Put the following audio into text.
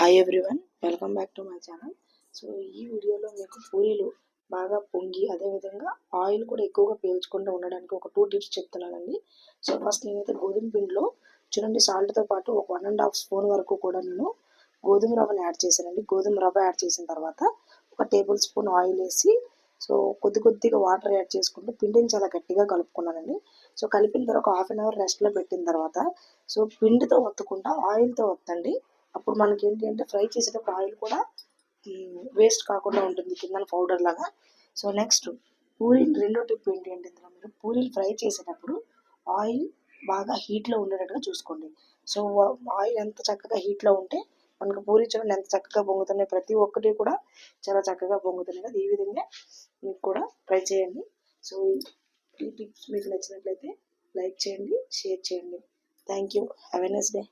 Hi everyone, welcome back to my channel. So ఈ వీడియోలో మీకు పూరీలు బాగా పొంగి అదేవిధంగా ఆయిల్ కూడా ఎక్కువగా పీల్చకుండా ఉండడానికి ఒక 2 టిప్స్ చెప్తున్నానండి. సో ఫస్ట్ నేనైతే గోధుమ పిండిలో చూడండి సాల్ట్తో పాటు ఒక 1.5 స్పూన్ వరకు కూడా నేను గోధుమ రవ్వని యాడ్ చేశానండి. గోధుమ రవ్వ యాడ్ చేసిన తర్వాత ఒక టేబుల్ స్పూన్ ఆయిల్ వేసి సో కొద్దిగా వాటర్ యాడ్ చేసుకుంటూ పిండిని చాలా గట్టిగా కలుపుకున్నానండి. సో కలిపిన తర్వాత ఒక హాఫ్ అన్ అవర్ రెస్ట్లో పెట్టిన తర్వాత సో పిండితో ఒత్తకుండా ఆయిల్తో ఒత్తండి. అప్పుడు మనకి ఏంటి అంటే ఫ్రై చేసేటప్పుడు ఆయిల్ కూడా వేస్ట్ కాకుండా ఉంటుంది కింద పౌడర్ లాగా. సో నెక్స్ట్ రెండో టిప్ ఏంటి అంటే ఇందులో మీరు పూరీలు ఫ్రై చేసేటప్పుడు ఆయిల్ బాగా హీట్లో ఉండేటట్టుగా చూసుకోండి. సో ఆయిల్ ఎంత చక్కగా హీట్లో ఉంటే మనకు పూరి చూడండి ఎంత చక్కగా పొంగుతున్నాయి, ప్రతి ఒక్కటి కూడా చాలా చక్కగా పొంగుతున్నాయి కదా. ఈ విధంగా మీకు కూడా ట్రై చేయండి. సో ఈ టిప్స్ మీకు నచ్చినట్లయితే లైక్ చేయండి, షేర్ చేయండి. Thank you. Have a nice day.